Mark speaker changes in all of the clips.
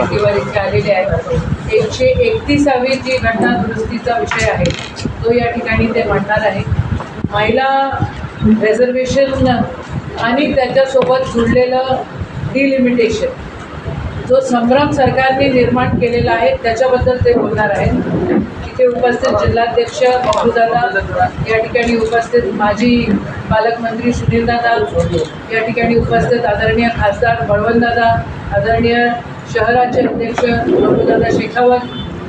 Speaker 1: कमिटीवर इथे आलेले आहेत. 131वी जी घटना दुरुस्तीचा विषय आहे तो या ठिकाणी ते मांडणार आहे. महिला रिझर्वेशन आणि त्याच्यासोबत जुळलेलं डिलिमिटेशन जो संभ्रम सरकारने निर्माण केलेला आहे त्याच्याबद्दल ते बोलणार आहेत. इथे उपस्थित जिल्हाध्यक्ष बबलूदादा, या ठिकाणी उपस्थित माजी पालकमंत्री सुनीलदादा, या ठिकाणी उपस्थित आदरणीय खासदार बळवंतदादा, आदरणीय शहराचे अध्यक्ष बबलूदादा शेखावत,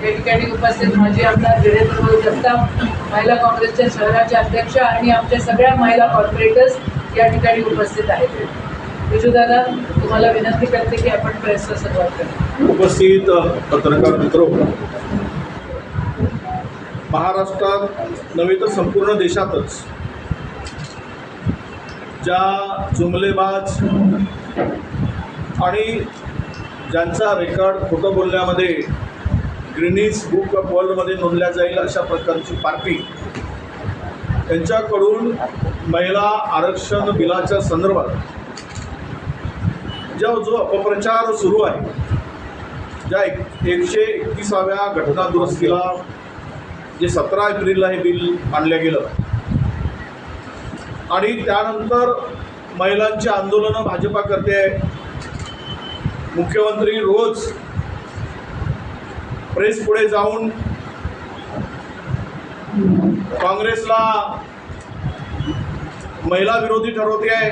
Speaker 1: या ठिकाणी उपस्थित माजी आमदार वीरेंद्र जगताप, महिला काँग्रेसच्या शहराचे अध्यक्ष आणि आमच्या सगळ्या महिला कॉर्पोरेटर्स या ठिकाणी उपस्थित आहेत. विजूदादा, तुम्हाला विनंती करते की आपण प्रेसला सुरुवात करू.
Speaker 2: उपस्थित पत्रकार मित्र, महाराष्ट्रात नव्हे तर संपूर्ण देशातच ज्या जुमलेबाज आणि ज्यांचा रेकॉर्ड खोटं बोलण्यामध्ये गिनीज बुक ऑफ वर्ल्डमध्ये नोंदल्या जाईल अशा प्रकारची पार्टी त्यांच्याकडून महिला आरक्षण बिलाच्या संदर्भात जो अपप्रचार सुरू आहे, ज्या 131व्या घटना दुरुस्तीला जे 17 एप्रिलला हे बिल आणलं गेलं आणि त्यानंतर महिलांची आंदोलनं भाजपा करते. मुख्यमंत्री रोज प्रेस पुढे जाऊन काँग्रेसला महिला विरोधी ठरवते आहे.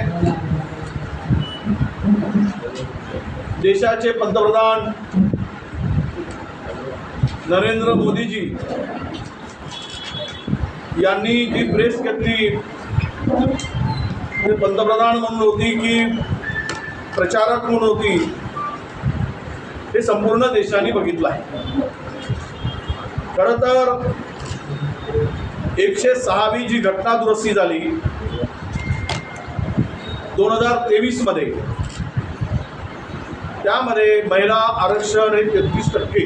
Speaker 2: देशाचे पंतप्रधान नरेंद्र मोदीजी यांनी जी प्रेस घेतली ते पंतप्रधान म्हणून होती की प्रचारक म्हणून होती हे संपूर्ण देशाने बघितलं आहे. खरं तर 106वी जी घटना दुरुस्ती झाली 2023 मध्ये, त्यामध्ये महिला आरक्षण हे 33%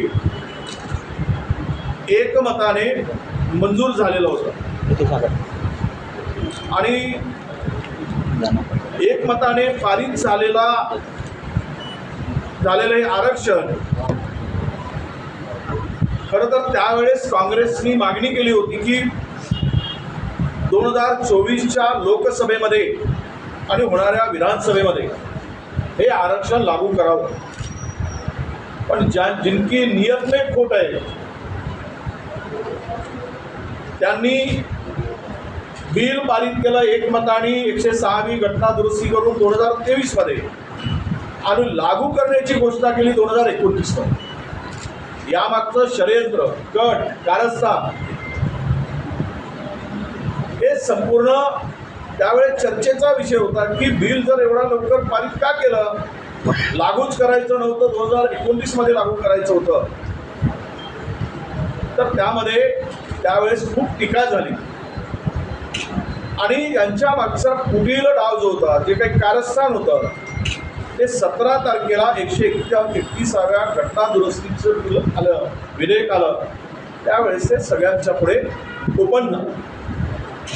Speaker 2: एकमताने मंजूर झालेलं होतं आणि एकमताने पारित झालेलं हे आरक्षण खरं तर त्यावेळेस काँग्रेसनी मागणी केली होती की 2024च्या लोकसभेमध्ये आणि होणाऱ्या विधानसभेमध्ये हे आरक्षण लागू करावं. पण जिनकी नियत में खोट आहे त्यांनी बिल पारित केलं एकमताने 106वी घटना दुरुस्ती करून 2023 मध्ये आणि लागू करण्याची घोषणा केली 2029 मध्ये. यामागचं षडयंत्र, कट, कारस्थान हे संपूर्ण त्यावेळेस चर्चेचा विषय होता की बिल जर एवढा लवकर पारित का केलं, लागूच करायचं नव्हतं, 2029 मध्ये लागू करायचं होतं. तर त्यामध्ये त्यावेळेस खूप टीका झाली आणि यांच्या मागचा पुढील डाव जो होता, जे काही कारस्थान होतं, ते 17 तारखेला 131व्या घटना दुरुस्तीचं बिल आलं, विधेयक आलं, त्यावेळेस ते सगळ्यांच्या पुढे ओपन.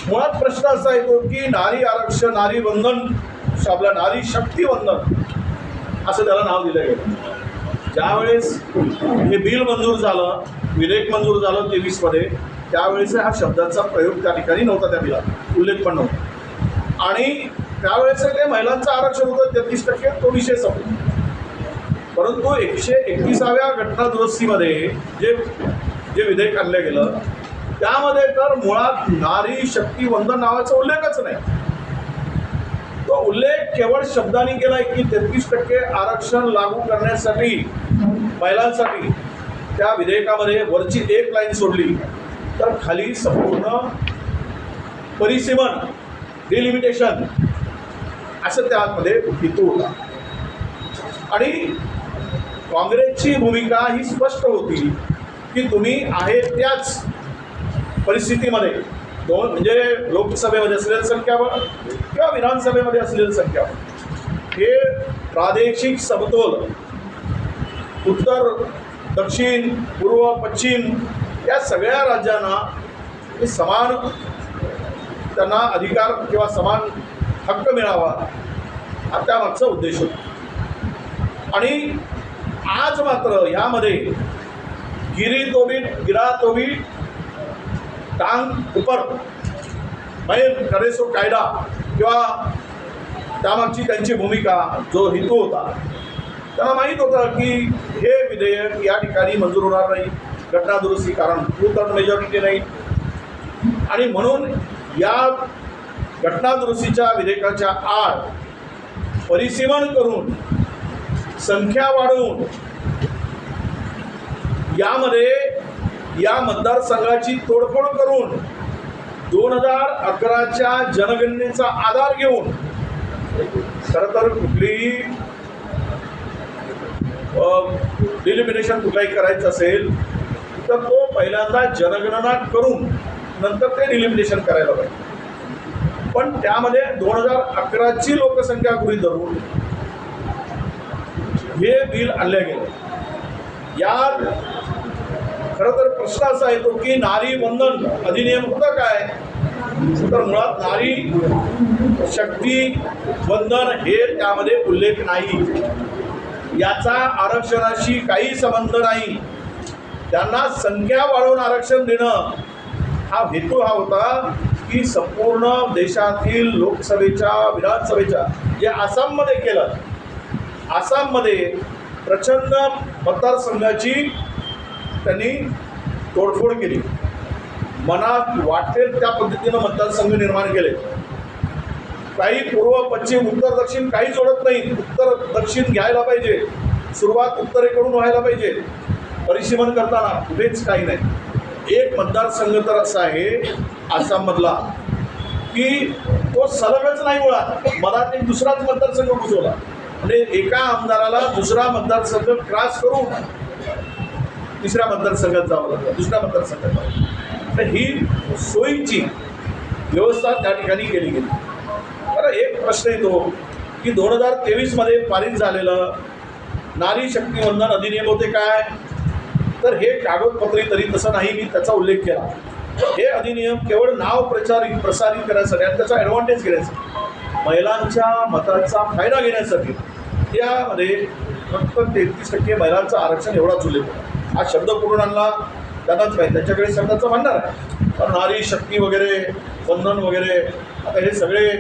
Speaker 2: मुळात प्रश्न असा येतो की नारी आरक्षण, नारी वंदन, आपलं नारी शक्ती वंदन असं त्याला नाव दिलं गेलं. ज्यावेळेस हे बिल मंजूर झालं, विधेयक मंजूर झालं 23 मध्ये, त्यावेळेस हा शब्दाचा प्रयोग त्या ठिकाणी नव्हता, त्या बिलात उल्लेख पण नव्हता आणि त्यावेळेस ते महिलांचं आरक्षण होतं 33%, तो विषय संपला. परंतु 131व्या घटना दुरुस्तीमध्ये जे विधेयक आणलं गेलं त्यामध्ये तर मुळात नारी शक्ती वंदन नावाचा उल्लेखच नाही. तो उल्लेख केवळ शब्दांनी केलाय की 33% आरक्षण लागू करण्यासाठी महिलांसाठी त्या विधेयकामध्ये वरची एक लाईन सोडली तर खाली संपूर्ण परिसीमन, डिलिमिटेशन असं त्यामध्ये हेतू होता. आणि काँग्रेसची भूमिका ही स्पष्ट होती की तुम्ही आहे त्याच परिस्थितीमध्ये म्हणजे लोकसभेमध्ये असलेलं संख्याबळ किंवा विधानसभेमध्ये असलेलं संख्याबळ हे प्रादेशिक समतोल, उत्तर, दक्षिण, पूर्व, पश्चिम या सगळ्या राज्यांना हे समान त्यांना अधिकार किंवा समान हक्क मिळावा हा त्यामागचा उद्देश होता. आणि आज मात्र यामध्ये गिरा तोबी टांग ऊपर म्हणजे करे सो कायदा किंवा त्यामागची त्यांची भूमिका जो हेतू होता त्यांना माहीत होतं की हे विधेयक या ठिकाणी मंजूर होणार नाही, घटनादुरुस्ती, कारण 2/3 मेजॉरिटी नाही. आणि म्हणून या घटनादुरुस्तीच्या विधेयकाच्या आड परिसीमन करून संख्या वाढवून यामध्ये या मतदारसंघाची तोडफोड करून 2011च्या जनगणनेचा आधार घेऊन खरं तर कुठलीही डिलिमिनेशन कुठलाही करायचं असेल तर तो पहिल्यांदा जनगणना करून नंतर ते डिलिमिनेशन करायला पाहिजे. पण त्यामध्ये 2011ची लोकसंख्या गृहीत धरून हे बिल आणले गेले. यात खरं तर प्रश्न असा येतो की नारी वंदन अधिनियम होतं काय, तर मुळात नारी शक्ती वंदन हे त्यामध्ये उल्लेख नाही. याचा आरक्षणाशी काही संबंध नाही. त्यांना संख्या वाढवून आरक्षण देणं हा हेतू हा होता की संपूर्ण देशातील लोकसभेच्या विधानसभेच्या जे आसाममध्ये केलं, आसाममध्ये प्रचंड मतदारसंघाची त्यांनी तोडफोड केली. मनात वाटेल त्या पद्धतीनं मतदारसंघ निर्माण केले. काही पूर्व पश्चिम उत्तर दक्षिण काही जोडत नाही. उत्तर दक्षिण घ्यायला पाहिजे, सुरुवात उत्तरेकडून व्हायला पाहिजे. परिसीमन करताना कुठेच काही नाही. एक मतदारसंघ तर असा आहे आसाममधला की तो सलगच नाही, मुळात मधात एक दुसराच मतदारसंघ घुसवला. म्हणजे एका आमदाराला दुसरा मतदारसंघ क्रॉस करून तिसऱ्या मतदारसंघात जावं लागतं, दुसऱ्या मतदारसंघात जावं. तर ही सोयीची व्यवस्था त्या ठिकाणी केली गेली. बरं, एक प्रश्न येतो की 2023मध्ये पारित झालेलं नारी शक्ती वंदन अधिनियम होते काय, तर हे कागदपत्री तरी तसं नाही, मी त्याचा उल्लेख केला. हे अधिनियम केवळ नाव प्रसारित करण्यासाठी आणि त्याचा ॲडव्हान्टेज घेण्यासाठी, महिलांच्या मताचा फायदा घेण्यासाठी त्यामध्ये फक्त 33% महिलांचं आरक्षण एवढाच उल्लेख होता. हा शब्द करून आणला त्यांनाच काय, त्यांच्याकडे शब्दाचं म्हणणार आहे. पण नारी शक्ती वगैरे वंदन वगैरे आता हे सगळे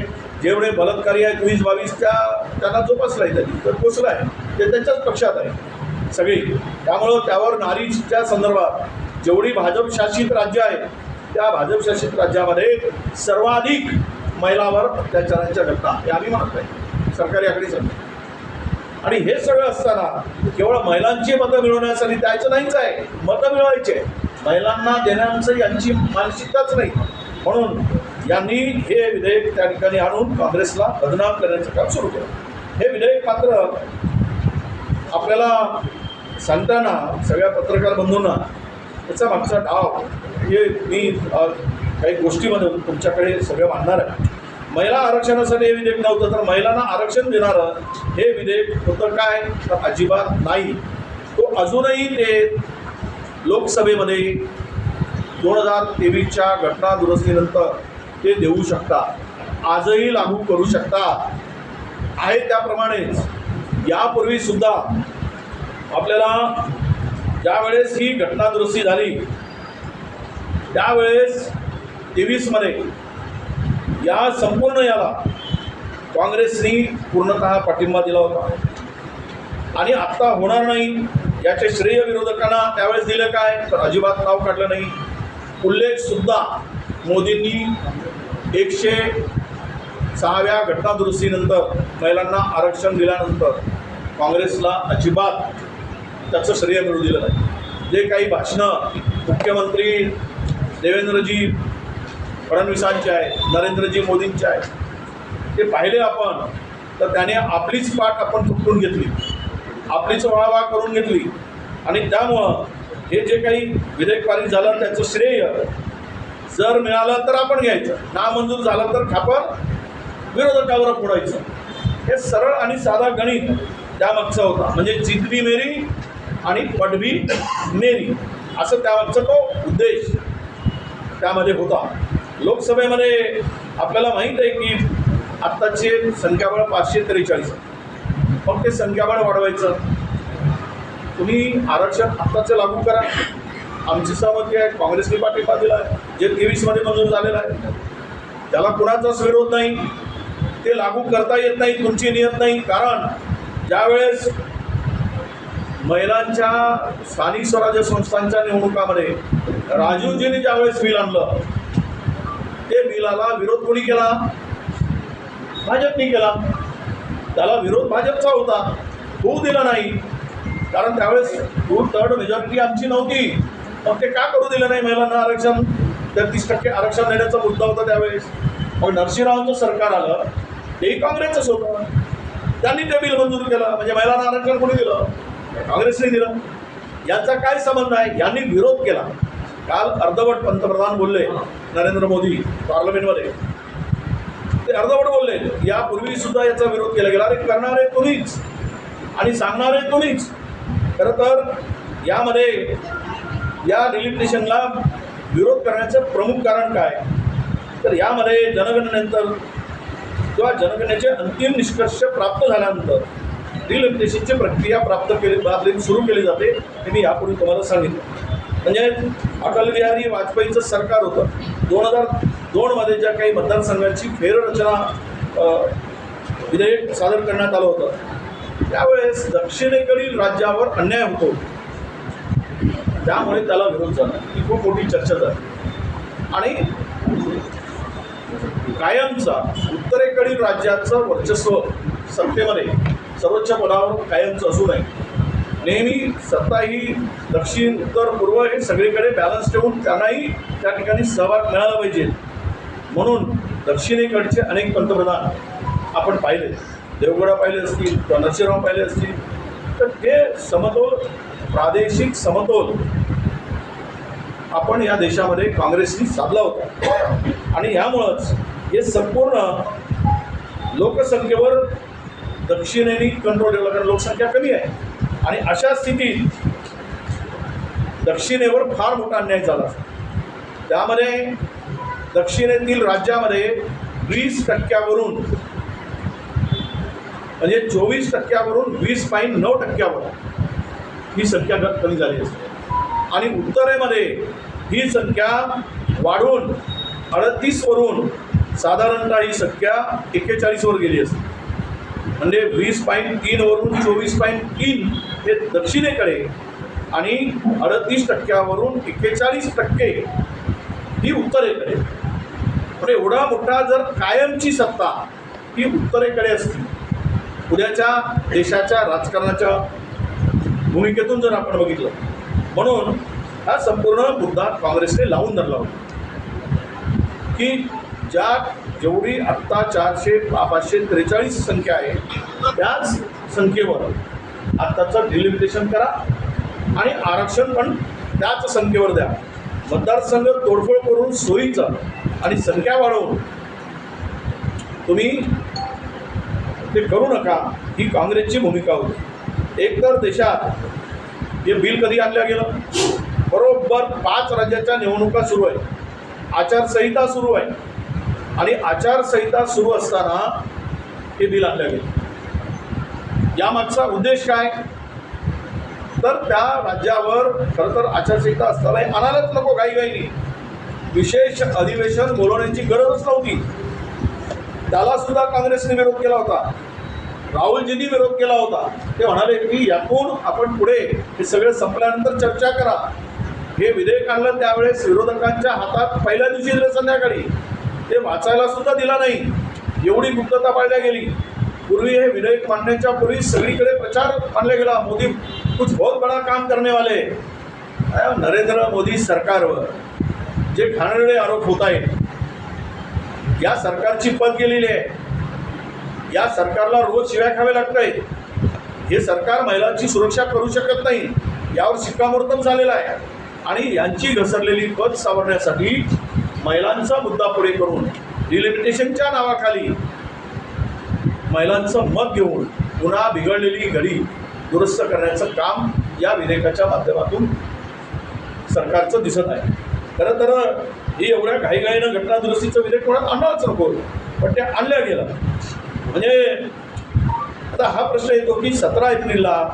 Speaker 2: जेवढे बलात्कारी आहेत 20-22 त्यांना जोपासला आहे, त्यांनी तर पोचला आहे, ते त्यांच्याच पक्षात आहे सगळी. त्यामुळं त्यावर नारीच्या संदर्भात जेवढी भाजप शासित राज्य आहेत त्या भाजप शासित राज्यामध्ये सर्वाधिक महिलांवर अत्याचारांच्या घटना हे आम्ही म्हणत नाही, सरकारी आकडे सांगतो. आणि हे सगळं असताना केवळ महिलांची मतं मिळवण्यासाठी द्यायचं नाहीच आहे, मतं मिळवायचे महिलांना देण्याचं यांची मानसिकताच नाही. म्हणून यांनी हे विधेयक त्या ठिकाणी आणून काँग्रेसला बदनाम करण्याचं काम सुरू केलं. हे विधेयक मात्र आपल्याला सांगताना सगळ्या पत्रकार बंधूंना त्याचा मागचा डाव हे मी काही गोष्टीमध्ये तुमच्याकडे सगळं मांडणार आहे. महिला आरक्षणासाठी हे विधेयक नव्हतं, तर महिलांना आरक्षण देणारं हे विधेयक होतं काय, तर अजिबात नाही. तो अजूनही ते लोकसभेमध्ये 2023च्या घटना दुरुस्तीनंतर ते देऊ शकता, आजही लागू करू शकता. आहे त्याप्रमाणेच यापूर्वीसुद्धा आपल्याला ज्यावेळेस ही घटना दुरुस्ती झाली त्यावेळेस 23मध्ये या संपूर्ण याला काँग्रेसनी पूर्णतः पाठिंबा दिला होता. आणि आत्ता होणार नाही याचे श्रेय विरोधकांना त्यावेळेस दिलं काय, तर अजिबात नाव काढलं नाही. उल्लेखसुद्धा मोदींनी 106व्या घटनादुरुस्तीनंतर महिलांना आरक्षण दिल्यानंतर काँग्रेसला अजिबात त्याचं श्रेय मिळू दिलं नाही. जे काही भाषणं मुख्यमंत्री देवेंद्रजी फडणवीसांचे आहे, नरेंद्रजी मोदींचे आहे, ते पाहिले आपण तर त्याने आपलीच पाठ आपण फुटून घेतली, आपलीच वाहवा करून घेतली. आणि त्यामुळं हे जे काही विधेयक पारित झालं त्याचं श्रेय जर मिळालं तर आपण घ्यायचं, नामंजूर झालं तर खापर विरोधकावर फोडायचं. हे सरळ आणि साधा गणित त्यामागचा होता. म्हणजे जितबी मेरी आणि पडबी मेरी असं त्यामागचा तो उद्देश त्यामध्ये होता. लोकसभेमध्ये आपल्याला माहीत आहे की आत्ताचे संख्याबळ 543, मग ते संख्याबळ वाढवायचं. तुम्ही आरक्षण आत्ताचं लागू करा. आमची सहमती आहे, काँग्रेसने पाठिंबा दिला आहे, जे 23मध्ये मंजूर झालेलं आहे, त्याला कुणाचाच विरोध नाही. ते लागू करता येत नाही, तुमची नियत नाही. कारण ज्यावेळेस महिलांच्या स्थानिक स्वराज्य संस्थांच्या निवडणुकामध्ये राजीवजींनी ज्यावेळेस बिल आणलं, ते बिलाला विरोध कोणी केला? भाजपने केला. त्याला विरोध भाजपचा होता, होऊ दिला नाही. कारण त्यावेळेस 2/3 मेजॉरिटी आमची नव्हती. मग ते का करू दिलं नाही महिलांना आरक्षण? 33% आरक्षण देण्याचा मुद्दा होता त्यावेळेस. मग नरसिंहरावांचं सरकार आलं, तेही काँग्रेसचंच होतं, त्यांनी ते बिल मंजूर केलं. म्हणजे महिलांना आरक्षण कोणी दिलं? काँग्रेसने दिलं. यांचा काय संबंध आहे? यांनी विरोध केला. काल अर्धवट पंतप्रधान बोलले, नरेंद्र मोदी पार्लमेंटमध्ये, ते अर्धवट बोलले. यापूर्वी सुद्धा याचा विरोध केला गेला. अरे करणारे तुम्हीच आणि सांगणारे तुम्हीच. खरं तर यामध्ये या डिलिमिटेशनला विरोध करण्याचं प्रमुख कारण काय? तर यामध्ये जनगणनेनंतर किंवा जनगणनेचे अंतिम निष्कर्ष प्राप्त झाल्यानंतर डिलिमिटेशनची प्रक्रिया सुरू केली जाते. हे मी यापूर्वी तुम्हाला सांगितलं. म्हणजे अटल बिहारी वाजपेयीचं सरकार होतं. 2002मध्ये ज्या काही मतदारसंघाची फेररचना विधेयक सादर करण्यात आलं होतं, त्यावेळेस दक्षिणेकडील राज्यावर अन्याय होतो, त्यामुळे त्याला विरोध झाला. ही खूप मोठी चर्चा झाली. आणि कायमचा उत्तरेकडील राज्याचं वर्चस्व सत्तेमध्ये सर्वोच्च पदावर कायमचं असू नये. नेहमी सत्ता ही दक्षिण, उत्तर, पूर्व हे सगळीकडे बॅलन्स ठेवून त्यांनाही त्या ठिकाणी सहभाग मिळाला पाहिजे. म्हणून दक्षिणेकडचे अनेक पंतप्रधान आपण पाहिले, देवगौडा पाहिले असतील किंवा नरसिंहराव पाहिले असतील, तर हे समतोल, प्रादेशिक समतोल आपण या देशामध्ये काँग्रेसनी साधला होता. आणि यामुळंच हे संपूर्ण लोकसंख्येवर दक्षिणेने कंट्रोल ठेवला. कारण लोकसंख्या कमी आहे आणि अशा स्थितीत दक्षिणेवर फार मोठा अन्याय झाला. त्यामध्ये दक्षिणेतील राज्यामध्ये 20% म्हणजे 24% 20.9% ही संख्या कमी झाली असते. आणि उत्तरेमध्ये ही संख्या वाढून 38 साधारणतः ही संख्या 41 गेली असते. म्हणजे 20.3 24.3 हे दक्षिणेकडे आणि 38% 41% ही उत्तरेकडे. पण एवढा मोठा जर कायमची सत्ता ही उत्तरेकडे असती, उद्याच्या देशाच्या राजकारणाच्या भूमिकेतून जर आपण बघितलं, म्हणून हा संपूर्ण मुद्दा काँग्रेसने लावून धरला होता की जेवढी आत्ता 543 संख्या आहे, त्याच संख्येवर आत्ताचं डिलिमिटेशन करा आणि आरक्षण पण त्याच संख्येवर द्या. मतदारसंघ तोडफोड करून सोयीचं आणि संख्या वाढवून तुम्ही ते करू नका, ही काँग्रेसची भूमिका होती. एकतर देशात हे बिल कधी आणलं गेलं? बरोबर 5 राज्याच्या निवडणुका सुरू आहे, आचारसंहिता सुरू आहे. आणि आचारसंहिता सुरू असताना हे बिल आणलं गेलं. यामागचा उद्देश काय? तर त्या राज्यावर खरं तर आचारसंहिता असताना आणायलाच नको घाईघाईने. विशेष अधिवेशन बोलवण्याची गरजच नव्हती. त्याला सुद्धा काँग्रेसने विरोध केला होता, राहुलजींनी विरोध केला होता. ते म्हणाले की यातून आपण पुढे हे सगळं संपल्यानंतर चर्चा करा. हे विधेयक आणलं त्यावेळेस विरोधकांच्या हातात पहिल्या दिवशी दिलं संध्याकाळी, ते वाचायला सुद्धा दिला नाही. एवढी गुप्तता पाळल्या गेली. पूर्वी हे विधेयक मांडण्याच्या पूर्वी सगळीकडे प्रचार मानला गेला, मोदी कुछ बहुत बड़ा काम करने वाले. नरेंद्र मोदी सरकारवर जे घाणेरडे आरोप होत आहेत, या सरकारची पत गेलेली आहे. या सरकारला रोज शिव्या खावे लागत आहेत. हे सरकार महिलांची सुरक्षा करू शकत नाही, यावर शिक्कामोर्तब झालेला आहे. आणि यांची घसरलेली पत सावरण्यासाठी महिलांचा मुद्दा पुढे करून डिलिमिटेशनच्या नावाखाली महिलांचं मत घेऊन पुन्हा बिघडलेली घडी दुरुस्त करण्याचं काम या विधेयकाच्या माध्यमातून सरकारचं दिसत आहे. खरं तर ही एवढ्या घाईघाईनं घटना दुरुस्तीचं विधेयक कोणाला आणणारच नको, पण ते आणल्या गेलं. म्हणजे आता हा प्रश्न येतो की 17 एप्रिलला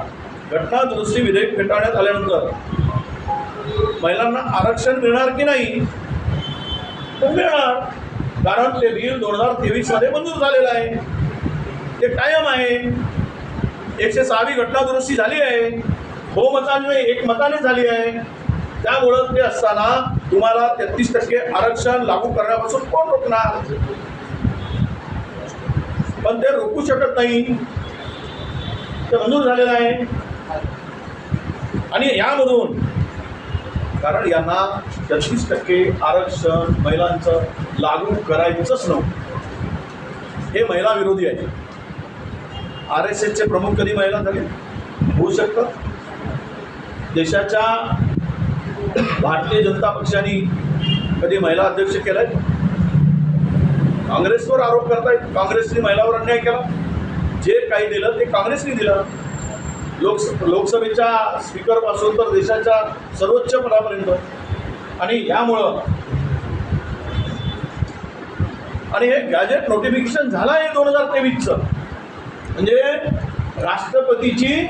Speaker 2: घटना दुरुस्ती विधेयक फेटाळण्यात आल्यानंतर महिलांना आरक्षण मिळणार की नाही? तर मिळणार, कारण ते बिल 2023 मध्ये मंजूर झालेलं आहे, ते कायम आहे. 106वी घटना दुरुस्ती झाली आहे, बहुमताने एकमताने झाली आहे. त्यामुळं ते असताना तुम्हाला 33% आरक्षण लागू करण्यापासून कोण रोखणार? पण ते रोखू शकत नाही, ते मंजूर झालेलं आहे. आणि यामधून कारण यांना 33% आरक्षण महिलांचं लागू करायचंच नव्हतं. हे महिला विरोधी आहे. RSSचे प्रमुख कधी महिला झाले? होऊ शकतात. देशाच्या भारतीय जनता पक्षाने कधी महिला अध्यक्ष केलाय? काँग्रेसवर आरोप करतायत, काँग्रेसने महिलावर अन्याय केला. जे काही दिलं ते काँग्रेसने दिलं. लोकसभेच्या स्पीकरपासून तर देशाच्या सर्वोच्च पदापर्यंत. आणि यामुळं आणि हे गॅजेट नोटिफिकेशन झालं आहे 2023चं, म्हणजे राष्ट्रपतीची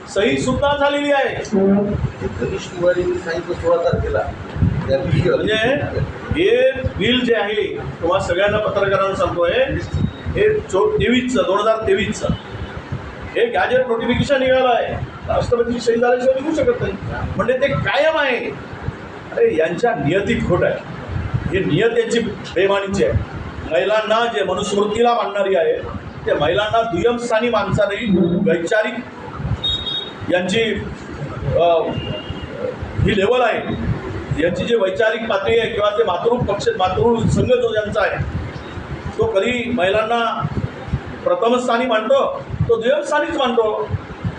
Speaker 2: सही सुद्धा झालेली आहे. म्हणजे हे बिल जे आहे, तुम्हाला सगळ्यांना पत्रकारांना सांगतोय, हे 2023चं हे गॅजेट नोटिफिकेशन निघालं आहे. राष्ट्रपतीची सही झाल्याशिवाय निघू शकत नाही, म्हणजे ते कायम आहे. अरे यांच्या नियतीत खोट आहे, हे नियत यांची बेमानीची आहे. महिलांना जे मनुस्मृतीला मानणारी आहे, ते महिलांना दुय्यम स्थानी माणसाने वैचारिक यांची ही लेवल आहे, यांची जी वैचारिक पातळी आहे किंवा ते मातृसंघ जो ज्यांचा आहे, तो कधी महिलांना प्रथम स्थानी मानतो, तो दुय्यम स्थानीच मानतो.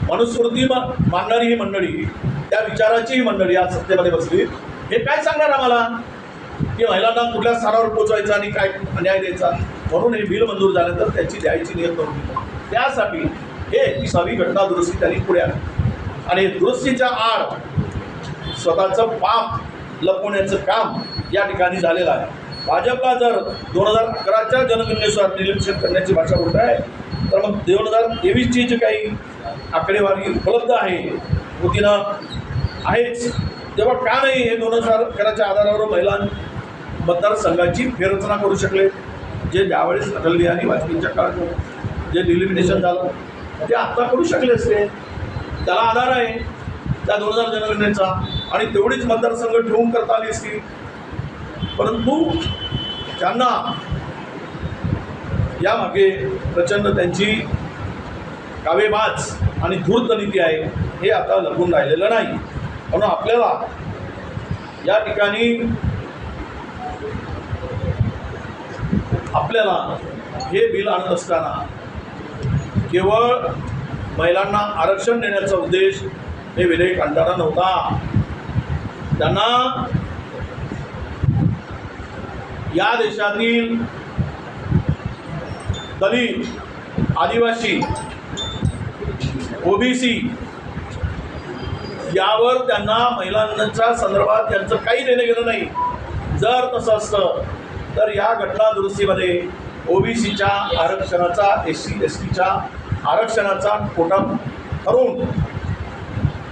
Speaker 2: मनुस्मृती मानणारी ही मंडळी, त्या विचाराची ही मंडळी आज सत्तेमध्ये बसली. हे काय सांगणार आम्हाला की महिलांना कुठल्या स्थानावर पोचवायचा आणि काय न्याय द्यायचा? म्हणून हे बिल मंजूर झाल्यानंतर त्याची द्यायची नियत नव्हती. त्यासाठी हे 31वी घटना दुरुस्ती त्यांनी पुढे आली. आणि दुरुस्तीच्या आड स्वतःचं पाप लपवण्याचं काम या ठिकाणी झालेलं आहे. भाजपला जर 2011च्या जनगणनेनुसार निरीक्षण करण्याची भाषा उलट आहे, तर मग 2023ची जी काही आकडेवारी उपलब्ध आहे कृतीनं आहेच, तेव्हा का नाही हे 2011च्या आधारावर महिला मतदारसंघाची फेररचना करू शकले? जे ज्यावेळेस अटल बिहारी वाजपेयींच्या काळात जे डिलिमिटेशन झालं ते आत्ता करू शकले असते. त्याला आधार आहे त्या 2000 जनगणनेचा, आणि तेवढीच मतदारसंघ ठेवून करता आली असती. परंतु त्यांना यामागे प्रचंड त्यांची कावेबाज आणि धूर्त नीती आहे, हे आता लपून राहिलेलं नाही. म्हणून आपल्याला या ठिकाणी हे बिल आणत असताना केवळ महिलांना आरक्षण देण्याचा उद्देश हे विधेयक आणताना नव्हता. त्यांना या देशातील दलित, आदिवासी, OBC यावर त्यांना महिलांच्या संदर्भात त्यांचं काही देणं घेणं नाही. जर तसं असतं तर या घटना दुरुस्तीमध्ये OBCच्या आरक्षणाचा, SC STच्या आरक्षणाचा कोटा ठरवून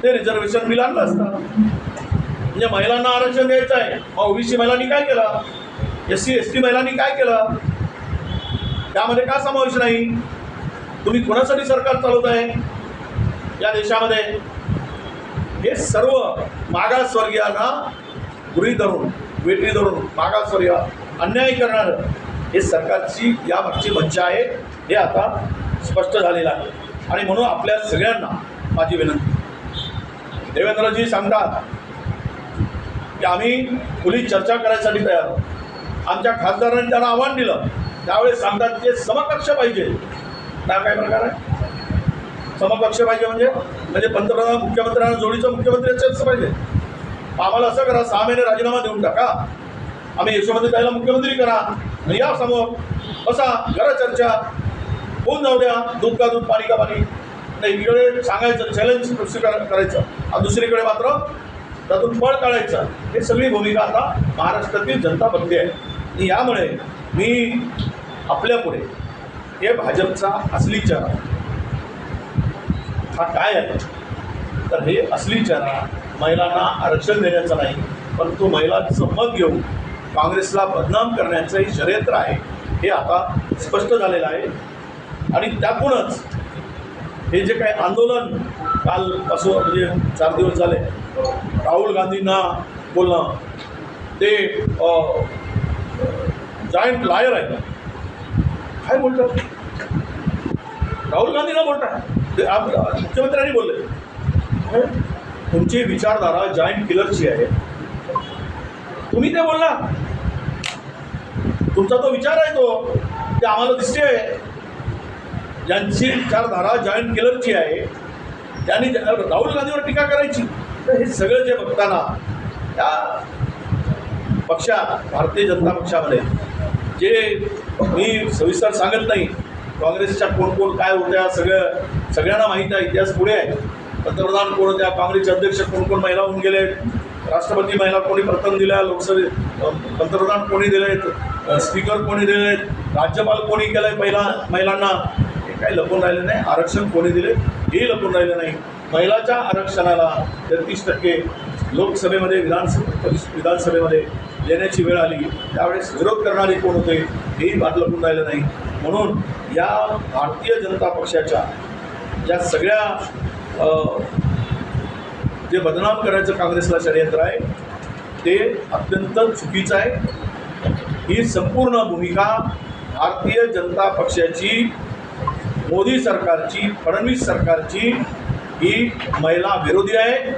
Speaker 2: ते रिझर्वेशन बिल आणलं असतं. म्हणजे महिलांना आरक्षण द्यायचं आहे, मग OBC महिलांनी काय केलं? SC ST महिलांनी काय केलं? त्यामध्ये का समावेश नाही? तुम्ही कोणासाठी सरकार चालवत आहे या देशामध्ये? हे सर्व मागासवर्गीयांना गृहीत धरून, वेठी धरून मागासवर्गीय अन्याय करणारं हे सरकारची यामागची मंशा आहे, हे आता स्पष्ट झालेलं आहे. आणि म्हणून आपल्या सगळ्यांना माझी विनंती, देवेंद्रजी सांगतात की आम्ही खुली चर्चा करायसाठी तयार आहोत. आमच्या खासदारांनी त्यांना आव्हान दिलं, त्यावेळेस सांगतात की समकक्ष पाहिजे. काय प्रकार आहे समकक्ष पाहिजे? म्हणजे पंतप्रधान मुख्यमंत्र्यांना जोडीचं मुख्यमंत्री असं पाहिजे. आम्हाला असं करा, 6 महिने राजीनामा देऊन टाका, आम्ही यशोमती ताईला मुख्यमंत्री करा, या समोर बसा, करा चर्चा, होऊन जाऊ द्या. दूध का दूध, पाणी का पाणी. नाही, इकडे सांगायचं, चॅलेंज करायचं, आणि दुसरीकडे मात्र त्यातून फळ काढायचं. हे सगळी भूमिका आता महाराष्ट्रातील जनता बघते आहे. आणि यामुळे मी आपल्यापुढे हे भाजपचा असली चेहरा हा काय आहे तर हे असली चेहरा महिलांना आरक्षण देण्याचं नाही, परंतु महिलांचं मत घेऊन काँग्रेसला बदनाम करण्याचं हे षडयंत्र आहे, हे आता स्पष्ट झालेलं आहे. आणि त्यातूनच हे जे काही आंदोलन कालपासून म्हणजे 4 दिवस झाले राहुल गांधींना बोलणं, ते जायंट लायर आहे. काय बोलतात राहुल गांधींना बोलतात, ते मुख्यमंत्र्यांनी बोलले तुमची विचारधारा जायंट किलरची आहे, तुम्ही ते बोलला, तुमचा तो विचार आहे तो ते आम्हाला दिसते आहे. ज्यांची विचारधारा जायंट किलरची आहे त्यांनी राहुल गांधीवर टीका करायची. तर हे सगळं जे बघताना त्या पक्षात भारतीय जनता पक्षामध्ये जे मी सविस्तर सांगत नाही, काँग्रेसच्या कोण कोण काय होत्या सगळ्यांना माहीत आहे, इतिहास पुढे आहे. पंतप्रधान कोण होत्या, काँग्रेसचे अध्यक्ष कोण कोण महिला होऊन गेले, राष्ट्रपती महिला कोणी प्रथम दिल्या, लोकसभेत पंतप्रधान कोणी दिलेत, स्पीकर कोणी दिलेत, राज्यपाल कोणी केलं आहे महिलांना, हे काही लपून राहिलं नाही. आरक्षण कोणी दिले हे लपून राहिलं नाही. महिलाच्या आरक्षणाला 33% लोकसभेमध्ये विधानसभेमध्ये देण्याची वेळ आली, त्यावेळेस विरोध करणारे कोण होते हेही बात लपून राहिलं नाही. म्हणून या भारतीय जनता पक्षाच्या ज्या सगळ्या जे बदनाम करायचं काँग्रेसला षडयंत्र आहे ते अत्यंत चुकीचं आहे. ही संपूर्ण भूमिका भारतीय जनता पक्षाची, मोदी सरकारची, फडणवीस सरकारची ही महिला विरोधी आहे.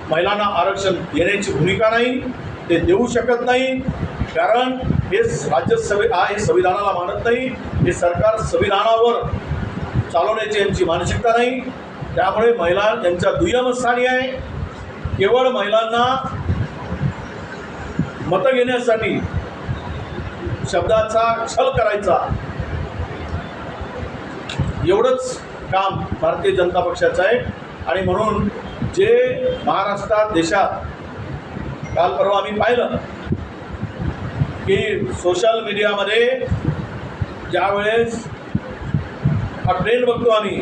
Speaker 2: महिलांना आरक्षण देण्याची भूमिका नाही, ते देऊ शकत नाही, कारण हे हे संविधानाला मानत नाही. हे सरकार संविधानावर चालवण्याची यांची मानसिकता नाही. त्यामुळे महिला यांच्या दुय्यम स्थानी आहे. केवळ महिलांना मतं घेण्यासाठी शब्दाचा छल करायचा एवढंच काम भारतीय जनता पक्षाचं आहे. आणि म्हणून जे महाराष्ट्रात देशात काल परवा आम्ही पाहिलं की सोशल मीडियामध्ये ज्यावेळेस हा ट्रेंड बघतो आम्ही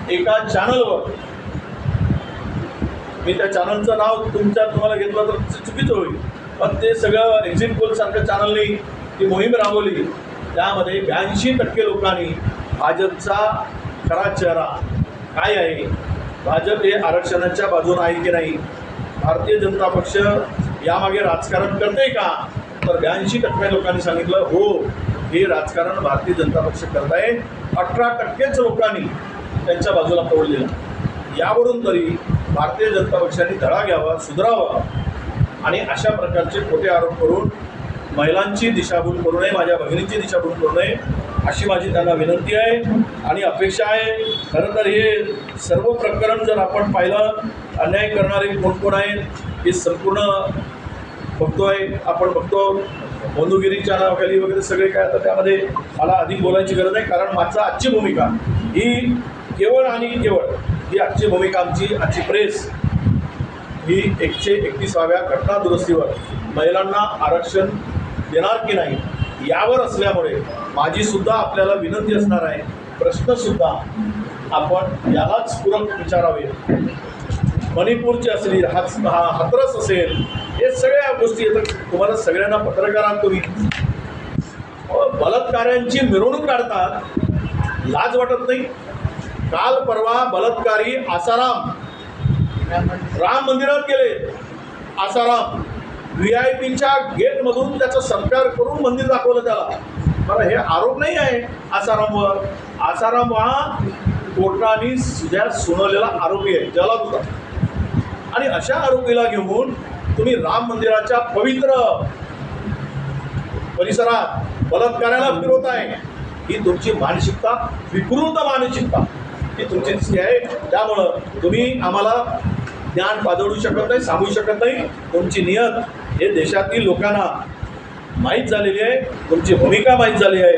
Speaker 2: एका चॅनलवर, मी त्या चॅनलचं नाव तुम्हाला घेतलं तर चुकीचं होईल, पण ते सगळं एक्झिट पोलसारख्या चॅनलनी ती मोहीम राबवली. त्यामध्ये 82% लोकांनी भाजपचा खरा चेहरा काय आहे, भाजप हे आरक्षणाच्या बाजूने आहे की नाही, भारतीय जनता पक्ष यामागे राजकारण करते का, तर 82% लोकांनी सांगितलं हो, हे राजकारण भारतीय जनता पक्ष करत आहे. 18%च लोकांनी त्यांच्या बाजूला पडलेलं. यावरून तरी भारतीय जनता पक्षाने धडा घ्यावा, सुधारावा आणि अशा प्रकारचे खोटे आरोप करून महिलांची दिशाभूल करू नये, माझ्या भगिनींची दिशाभूल करू नये, अशी माझी त्यांना विनंती आहे आणि अपेक्षा आहे. खरं तर हे सर्व प्रकरण जर आपण पाहिलं, अन्याय करणारे कोण कोण आहेत हे संपूर्ण आपण बघतो, बंधुगिरीच्या नावाखाली वगैरे सगळे काय. आता त्यामध्ये मला अधिक बोलायची गरज नाही, कारण माझा आजची भूमिका ही केवळ आणि केवळ ही आजची भूमिका आजची प्रेस ही 131व्या घटना दुरुस्तीवर महिलांना आरक्षण देणार की नाही यावर असल्यामुळे माझीसुद्धा आपल्याला विनंती असणार आहे, प्रश्नसुद्धा आपण यालाच पूरक विचारावे. मणिपूरची असली हाथरस असेल, हे सगळ्या गोष्टी येतात. तुम्हाला सगळ्यांना पत्रकारांना तुम्ही बलात्काऱ्यांची मिरवणूक काढतात, लाज वाटत नाही. काल परवा बलात्कारी आसाराम राम मंदिरात गेले. आसाराम VIPच्या गेटमधून त्याचा सत्कार करून मंदिर दाखवलं त्याला. मला हे आरोप नाही आहे आसारामवर. आसाराम हा कोर्टाने सुनावलेला आरोपी आहे, जलाद होता. आणि अशा आरोपीला घेऊन तुम्ही राम मंदिराच्या पवित्र परिसरात बलात्काराला फिरवताय. ही तुमची मानसिकता, विकृत मानसिकता ही तुमची दिसते आहे. त्यामुळं तुम्ही आम्हाला ज्ञान पाजळू शकत नाही, सांगू शकत नाही. तुमची नियत हे देशातील लोकांना माहीत झालेली आहे, तुमची भूमिका माहीत झाली आहे.